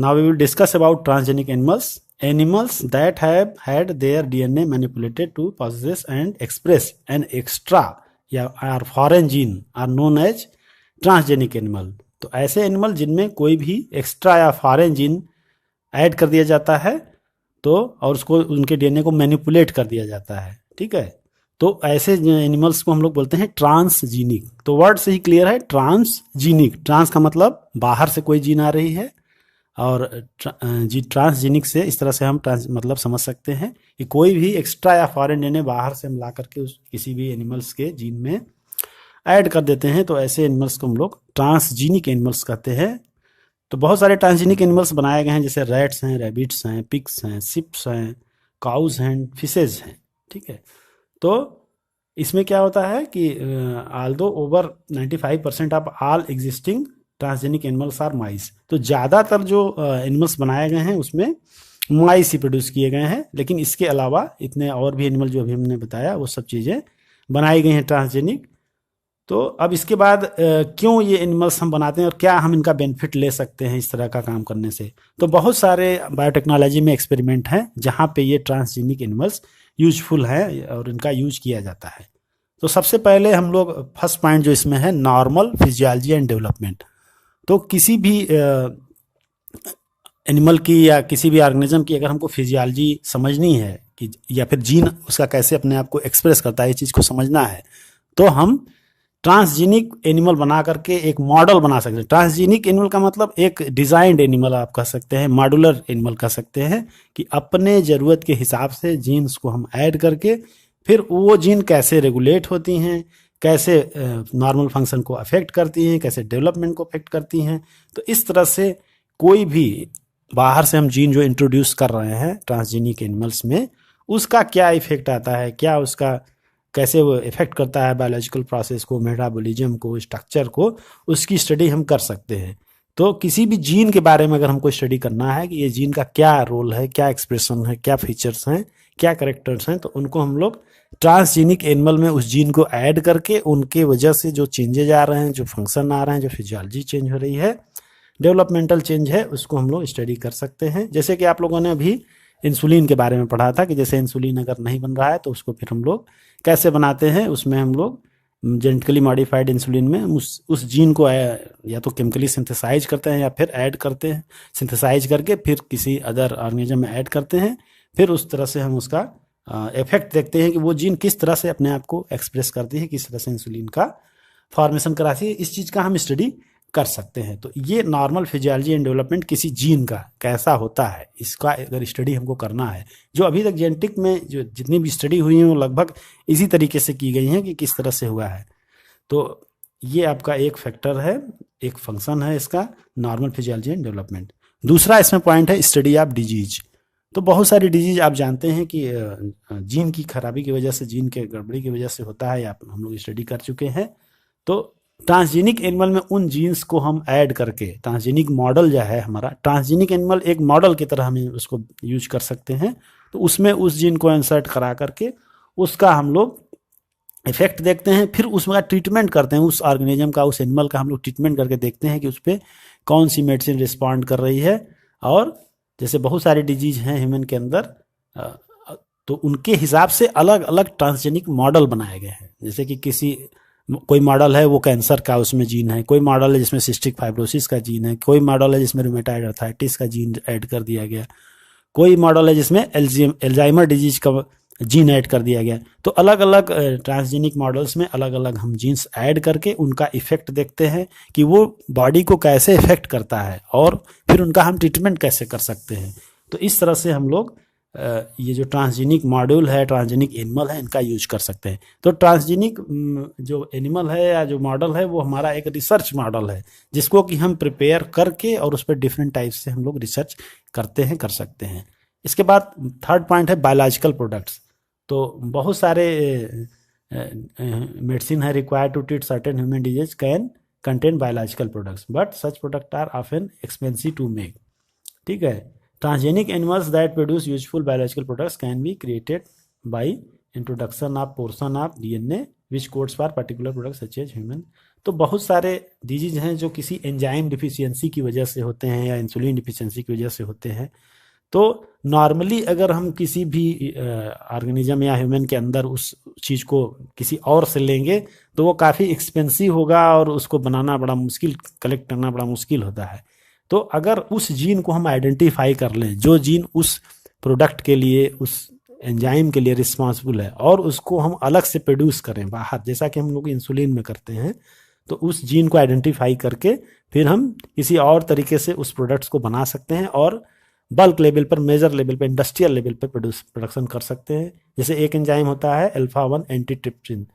now we will discuss about transgenic animals. Animals that have had their DNA manipulated to possess and express an extra या or foreign gene are known as transgenic animal. तो ऐसे animal जिनमें कोई भी extra या foreign gene add कर दिया जाता है तो और उसको उनके डीएनए को मैनिपुलेट कर दिया जाता है, ठीक है, तो ऐसे एनिमल्स को हम लोग बोलते हैं ट्रांसजीनिक. तो वर्ड से ही क्लियर है, ट्रांसजीनिक. ट्रांस का मतलब बाहर से कोई जीन आ रही है और जी ट्रांसजीनिक से इस तरह से हम मतलब समझ सकते हैं कि कोई भी एक्स्ट्रा या फॉरेन डीएनए बाहर से हम ला करके उस किसी भी एनिमल्स के जीन में ऐड कर देते हैं, तो ऐसे एनिमल्स को हम लोग ट्रांसजीनिक एनिमल्स कहते हैं. तो बहुत सारे ट्रांसजीनिक एनिमल्स बनाए गए हैं, जैसे रैट्स हैं, रैबिट्स हैं, पिग्स हैं, शिप्स हैं, काउज हैं, फिशेज हैं, ठीक है. तो इसमें क्या होता है कि although over 95% of all existing transgenic animals are mice. तो ज़्यादातर जो एनिमल्स बनाए गए हैं उसमें माइस ही प्रोड्यूस किए गए हैं, लेकिन इसके अलावा इतने और भी एनिमल जो अभी हमने बताया वो सब चीज़ें बनाई गई हैं ट्रांसजेनिक. तो अब इसके बाद क्यों ये एनिमल्स हम बनाते हैं और क्या हम इनका बेनिफिट ले सकते हैं इस तरह का काम करने से. तो बहुत सारे बायोटेक्नोलॉजी में एक्सपेरिमेंट हैं जहाँ पे ये ट्रांसजेनिक एनिमल्स यूजफुल है और इनका यूज किया जाता है. तो सबसे पहले हम लोग फर्स्ट पॉइंट जो इसमें है, नॉर्मल फिजियोलॉजी एंड डेवलपमेंट. तो किसी भी एनिमल की या किसी भी ऑर्गेनिज्म की अगर हमको फिजियोलॉजी समझनी है कि या फिर जीन उसका कैसे अपने आप को एक्सप्रेस करता है, ये चीज़ को समझना है, तो हम ट्रांसजीनिक एनिमल बना करके एक मॉडल बना सकते हैं. ट्रांसजीनिक एनिमल का मतलब एक डिजाइंड एनिमल आप कह सकते हैं, मॉड्यूलर एनिमल कह सकते हैं, कि अपने ज़रूरत के हिसाब से जीन्स को हम ऐड करके फिर वो जीन कैसे रेगुलेट होती हैं, कैसे नॉर्मल फंक्शन को अफेक्ट करती हैं, कैसे डेवलपमेंट को अफेक्ट करती हैं. तो इस तरह से कोई भी बाहर से हम जीन जो इंट्रोड्यूस कर रहे हैं ट्रांसजीनिक एनिमल्स में, उसका क्या इफेक्ट आता है, क्या उसका कैसे वो इफेक्ट करता है बायोलॉजिकल प्रोसेस को, मेटाबॉलिज्म को, स्ट्रक्चर को, उसकी स्टडी हम कर सकते हैं. तो किसी भी जीन के बारे में अगर हमको स्टडी करना है कि ये जीन का क्या रोल है, क्या एक्सप्रेशन है, क्या फीचर्स हैं, क्या करेक्टर्स हैं, तो उनको हम लोग ट्रांसजीनिक एनिमल में उस जीन को ऐड करके उनके वजह से जो चेंजेज आ रहे हैं, जो फंक्शन आ रहे हैं, जो फिजियोलॉजी चेंज हो रही है, डेवलपमेंटल चेंज है, उसको हम लोग स्टडी कर सकते हैं. जैसे कि आप लोगों ने अभी इंसुलिन के बारे में पढ़ा था कि जैसे इंसुलिन अगर नहीं बन रहा है तो उसको फिर हम लोग कैसे बनाते हैं, उसमें हम लोग जेनेटिकली मॉडिफाइड इंसुलिन में उस जीन को या तो केमिकली सिंथेसाइज करते हैं या फिर ऐड करते हैं, सिंथेसाइज करके फिर किसी अदर ऑर्गेनिज्म में ऐड करते हैं, फिर उस तरह से हम उसका इफेक्ट देखते हैं कि वो जीन किस तरह से अपने आप को एक्सप्रेस करती है, किस तरह से इंसुलिन का फॉर्मेशन कराती है. इस चीज़ का हम स्टडी कर सकते हैं. तो ये नॉर्मल फिजियोलॉजी एंड डेवलपमेंट किसी जीन का कैसा होता है, इसका अगर स्टडी हमको करना है, जो अभी तक जेनेटिक में जो जितनी भी स्टडी हुई हैं वो लगभग इसी तरीके से की गई हैं कि किस तरह से हुआ है. तो ये आपका एक फैक्टर है, एक फंक्शन है इसका, नॉर्मल फिजियोलॉजी एंड डेवलपमेंट. दूसरा इसमें पॉइंट है स्टडी ऑफ डिजीज. तो बहुत सारी डिजीज आप जानते हैं कि जीन की खराबी की वजह से, जीन के गड़बड़ी की वजह से होता है, हम लोग स्टडी कर चुके हैं. तो ट्रांसजीनिक एनिमल में उन जीन्स को हम ऐड करके, ट्रांसजीनिक मॉडल जो है हमारा, ट्रांसजीनिक एनिमल एक मॉडल की तरह हम उसको यूज कर सकते हैं. तो उसमें उस जीन को इंसर्ट करा करके उसका हम लोग इफेक्ट देखते हैं, फिर उसका ट्रीटमेंट करते हैं, उस ऑर्गेनिज्म का, उस एनिमल का हम लोग ट्रीटमेंट करके देखते हैं कि उस पर कौन सी मेडिसिन रिस्पॉन्ड कर रही है. और जैसे बहुत सारे डिजीज हैं ह्यूमन के अंदर, तो उनके हिसाब से अलग अलग ट्रांसजेनिक मॉडल बनाए गए हैं. जैसे कि कोई मॉडल है वो कैंसर का, उसमें जीन है, कोई मॉडल है जिसमें सिस्टिक फाइब्रोसिस का जीन है, कोई मॉडल है जिसमें रूमेटाइड अर्थराइटिस का जीन ऐड कर दिया गया, कोई मॉडल है जिसमें एल्जाइमर डिजीज का जीन ऐड कर दिया गया. तो अलग अलग ट्रांसजेनिक मॉडल्स में अलग अलग हम जीन्स ऐड करके उनका इफेक्ट देखते हैं कि वो बॉडी को कैसे इफेक्ट करता है और फिर उनका हम ट्रीटमेंट कैसे कर सकते हैं. तो इस तरह से हम लोग ये जो ट्रांसजेनिक मॉड्यूल है, ट्रांसजेनिक एनिमल है, इनका यूज कर सकते हैं. तो ट्रांसजेनिक जो एनिमल है या जो मॉडल है वो हमारा एक रिसर्च मॉडल है, जिसको कि हम प्रिपेयर करके और उस पर डिफरेंट टाइप से हम लोग रिसर्च करते हैं, कर सकते हैं. इसके बाद थर्ड पॉइंट है बायोलॉजिकल प्रोडक्ट्स. तो बहुत सारे मेडिसिन है required to treat certain human disease can contain biological products, but such product are often expensive to make. ठीक है. Transgenic animals that produce useful biological products can be created by introduction of portion of DNA which codes for particular product such as human. तो बहुत सारे disease हैं जो किसी enzyme deficiency की वजह से होते हैं या इंसुलिन डिफिशियंसी की वजह से होते हैं। तो नॉर्मली अगर हम किसी भी ऑर्गेनिज्म या ह्यूमन के अंदर उस चीज़ को किसी और से लेंगे तो वो काफ़ी एक्सपेंसिव होगा और उसको बनाना बड़ा मुश्किल, कलेक्ट करना बड़ा मुश्किल होता है। तो अगर उस जीन को हम आइडेंटिफाई कर लें जो जीन उस प्रोडक्ट के लिए, उस एंजाइम के लिए रिस्पॉन्सिबल है, और उसको हम अलग से प्रोड्यूस करें बाहर, जैसा कि हम लोग इंसुलिन में करते हैं, तो उस जीन को आइडेंटिफाई करके फिर हम किसी और तरीके से उस प्रोडक्ट्स को बना सकते हैं और बल्क लेवल पर, मेजर लेवल पर, इंडस्ट्रियल लेवल पर प्रोडक्शन कर सकते हैं। जैसे एक एंजाइम होता है अल्फा-1 एंटीट्रिप्सिन,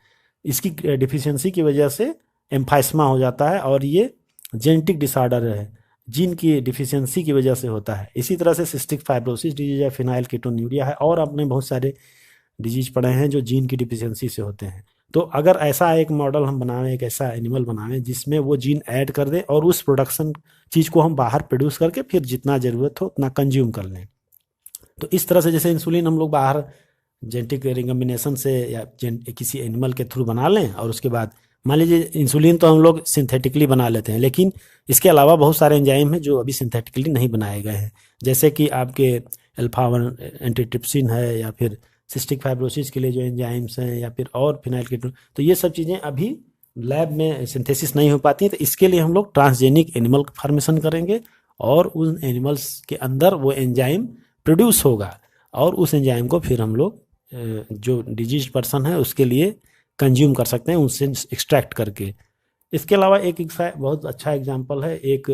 इसकी डिफिशियंसी की वजह से एम्फाइस्मा हो जाता है और ये जेनेटिक डिसऑर्डर है, जीन की डिफिशियंसी की वजह से होता है। इसी तरह से सिस्टिक फाइब्रोसिस डिजीज है, फिनाइल कीटोन्यूरिया है, और आपने बहुत सारे डिजीज पढ़े हैं जो जीन की डिफिशियंसी से होते हैं। तो अगर ऐसा एक मॉडल हम बनावें, एक ऐसा एनिमल बनावें जिसमें वो जीन ऐड कर दें और उस प्रोडक्शन चीज़ को हम बाहर प्रोड्यूस करके फिर जितना ज़रूरत हो उतना कंज्यूम कर लें। तो इस तरह से जैसे इंसुलिन हम लोग बाहर जेनेटिक रिकम्बिनेशन से या किसी एनिमल के थ्रू बना लें, और उसके बाद मान लीजिए इंसुलिन तो हम लोग सिंथेटिकली बना लेते हैं, लेकिन इसके अलावा बहुत सारे एंजाइम हैं जो अभी सिंथेटिकली नहीं बनाए गए हैं, जैसे कि आपके अल्फा-1 एंटीट्रिप्सिन है, या फिर सिस्टिक फाइब्रोसिस के लिए जो एंजाइम्स हैं, या फिर और फिनाइल कीटोन, तो ये सब चीज़ें अभी लैब में सिंथेसिस नहीं हो पाती हैं। तो इसके लिए हम लोग ट्रांसजेनिक एनिमल फॉर्मेशन करेंगे और उन एनिमल्स के अंदर वो एंजाइम प्रोड्यूस होगा, और उस एंजाइम को फिर हम लोग जो डिजीज पर्सन है उसके लिए कंज्यूम कर सकते हैं, उनसे एक्सट्रैक्ट करके। इसके अलावा एक बहुत अच्छा एग्जांपल है, एक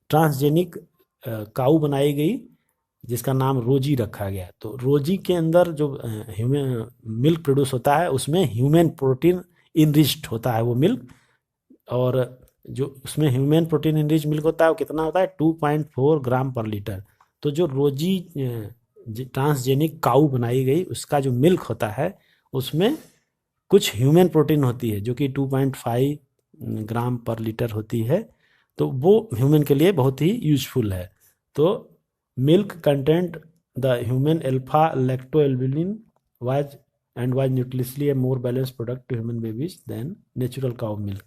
ट्रांसजेनिक काऊ बनाई गई जिसका नाम रोजी रखा गया। तो रोजी के अंदर जो ह्यूमन मिल्क प्रोड्यूस होता है उसमें ह्यूमन प्रोटीन इनरिच्ड होता है वो मिल्क, और जो उसमें ह्यूमन प्रोटीन इनरिच मिल्क होता है वो कितना होता है 2.4 ग्राम पर लीटर। तो जो रोजी ट्रांसजेनिक काऊ बनाई गई उसका जो मिल्क होता है उसमें कुछ ह्यूमन प्रोटीन होती है जो कि 2.5 ग्राम पर लीटर होती है, तो वो ह्यूमन के लिए बहुत ही यूजफुल है। तो milk content the human alpha lactalbumin was nutritionally a more balance product to human babies than natural cow milk.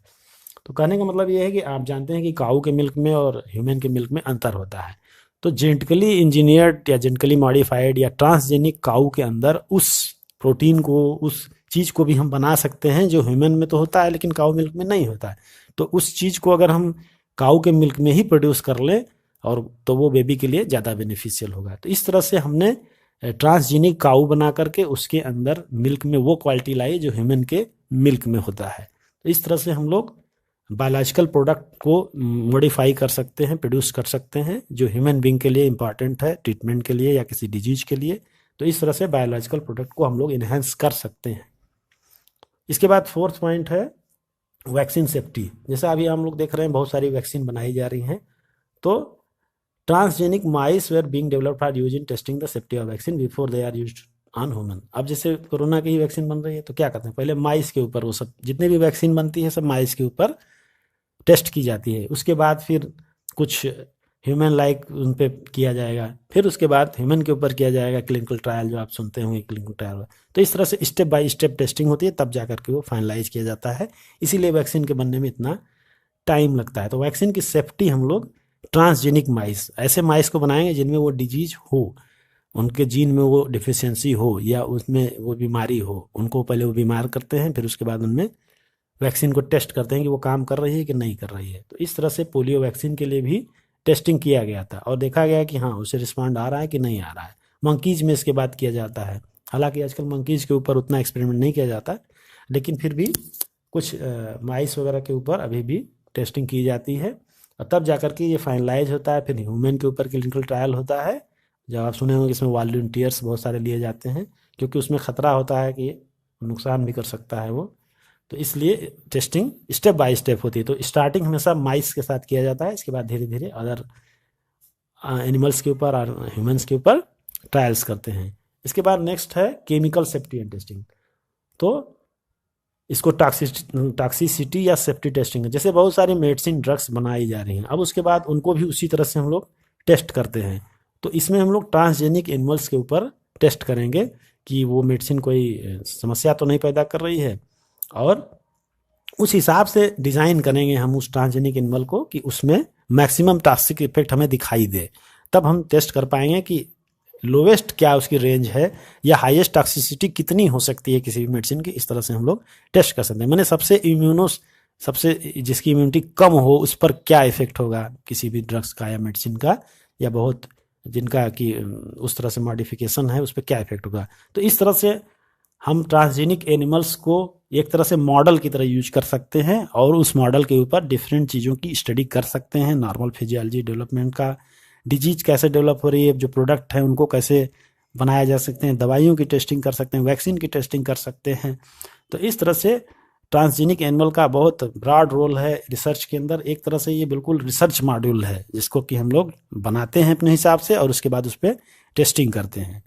तो कहने का मतलब ये है कि आप जानते हैं कि काऊ के मिल्क में और ह्यूमन के मिल्क में अंतर होता है। तो जेनेटिकली इंजीनियर्ड या जेनेटिकली मॉडिफाइड या ट्रांसजेनिक काऊ के अंदर उस प्रोटीन को, उस चीज़ को भी हम बना सकते हैं जो ह्यूमन में तो होता है लेकिन काऊ मिल्क में नहीं होता है। तो उस चीज़ को अगर हम काऊ के मिल्क में ही प्रोड्यूस कर लें और तो वो बेबी के लिए ज़्यादा बेनिफिशियल होगा। तो इस तरह से हमने ट्रांसजेनिक काऊ बना करके उसके अंदर मिल्क में वो क्वालिटी लाई जो ह्यूमन के मिल्क में होता है। तो इस तरह से हम लोग बायोलॉजिकल प्रोडक्ट को मॉडिफाई कर सकते हैं, प्रोड्यूस कर सकते हैं जो ह्यूमन बीइंग के लिए इंपॉर्टेंट है, ट्रीटमेंट के लिए या किसी डिजीज के लिए। तो इस तरह से बायोलॉजिकल प्रोडक्ट को हम लोग इन्हेंस कर सकते हैं। इसके बाद फोर्थ पॉइंट है वैक्सीन सेफ्टी। जैसे अभी हम लोग देख रहे हैं बहुत सारी वैक्सीन बनाई जा रही हैं। तो transgenic mice were being developed for use in testing the safety of vaccine before they are used on human. अब जैसे कोरोना की ही वैक्सीन बन रही है तो क्या करते हैं, पहले माइस के ऊपर, वो सब जितने भी वैक्सीन बनती है सब माइस के ऊपर टेस्ट की जाती है। उसके बाद फिर कुछ ह्यूमन लाइक उन पे किया जाएगा, फिर उसके बाद ह्यूमन के ऊपर किया जाएगा क्लिनिकल ट्रायल, जो आप सुनते होंगे क्लिनिकल ट्रायल। तो इस तरह से स्टेप बाय स्टेप टेस्टिंग होती है, तब जा करके वो फाइनलाइज किया जाता है। इसीलिए वैक्सीन के बनने में इतना टाइम लगता है। तो वैक्सीन की सेफ्टी हम लोग ट्रांसजेनिक माइस, ऐसे माइस को बनाएंगे जिनमें वो डिजीज हो, उनके जीन में वो डिफिशियंसी हो या उसमें वो बीमारी हो, उनको पहले वो बीमार करते हैं, फिर उसके बाद उनमें वैक्सीन को टेस्ट करते हैं कि वो काम कर रही है कि नहीं कर रही है। तो इस तरह से पोलियो वैक्सीन के लिए भी टेस्टिंग किया गया था और देखा गया कि हाँ उसे रिस्पॉन्ड आ रहा है कि नहीं आ रहा है। मंकीज में इसके बाद किया जाता है, हालांकि आजकल मंकीज के ऊपर उतना एक्सपेरिमेंट नहीं किया जाता, लेकिन फिर भी कुछ माइस वगैरह के ऊपर अभी भी टेस्टिंग की जाती है और तब जाकर के ये फाइनलाइज होता है। फिर ह्यूमन के ऊपर क्लिनिकल ट्रायल होता है। जब आप सुने होंगे इसमें वॉलंटियर्स बहुत सारे लिए जाते हैं क्योंकि उसमें खतरा होता है कि नुकसान भी कर सकता है वो, तो इसलिए टेस्टिंग स्टेप बाय स्टेप होती है। तो स्टार्टिंग हमेशा माइस के साथ किया जाता है, इसके बाद धीरे धीरे अदर एनिमल्स के ऊपर और ह्यूमंस के ऊपर ट्रायल्स करते हैं। इसके बाद नेक्स्ट है केमिकल सेफ्टी एंड टेस्टिंग। तो इसको टॉक्सिसिटी या सेफ्टी टेस्टिंग है। जैसे बहुत सारी मेडिसिन ड्रग्स बनाई जा रही हैं, अब उसके बाद उनको भी उसी तरह से हम लोग टेस्ट करते हैं। तो इसमें हम लोग ट्रांसजेनिक एनिमल्स के ऊपर टेस्ट करेंगे कि वो मेडिसिन कोई समस्या तो नहीं पैदा कर रही है, और उस हिसाब से डिज़ाइन करेंगे हम उस ट्रांसजेनिक एनिमल को कि उसमें मैक्सिमम टॉक्सिक इफेक्ट हमें दिखाई दे। तब हम टेस्ट कर पाएंगे कि लोवेस्ट क्या उसकी रेंज है या हाईएस्ट टॉक्सिसिटी कितनी हो सकती है किसी भी मेडिसिन की। इस तरह से हम लोग टेस्ट कर सकते हैं। मैंने सबसे जिसकी इम्यूनिटी कम हो उस पर क्या इफेक्ट होगा किसी भी ड्रग्स का या मेडिसिन का, या बहुत जिनका कि उस तरह से मॉडिफिकेशन है उस पर क्या इफेक्ट होगा। तो इस तरह से हम ट्रांसजेनिक एनिमल्स को एक तरह से मॉडल की तरह यूज कर सकते हैं और उस मॉडल के ऊपर डिफरेंट चीज़ों की स्टडी कर सकते हैं। नॉर्मल फिजियोलॉजी डेवलपमेंट का, डिजीज कैसे डेवलप हो रही है, जो प्रोडक्ट है उनको कैसे बनाया जा सकते हैं, दवाइयों की टेस्टिंग कर सकते हैं, वैक्सीन की टेस्टिंग कर सकते हैं। तो इस तरह से ट्रांसजेनिक एनिमल का बहुत ब्रॉड रोल है रिसर्च के अंदर। एक तरह से ये बिल्कुल रिसर्च मॉड्यूल है जिसको कि हम लोग बनाते हैं अपने हिसाब से और उसके बाद उस पर टेस्टिंग करते हैं।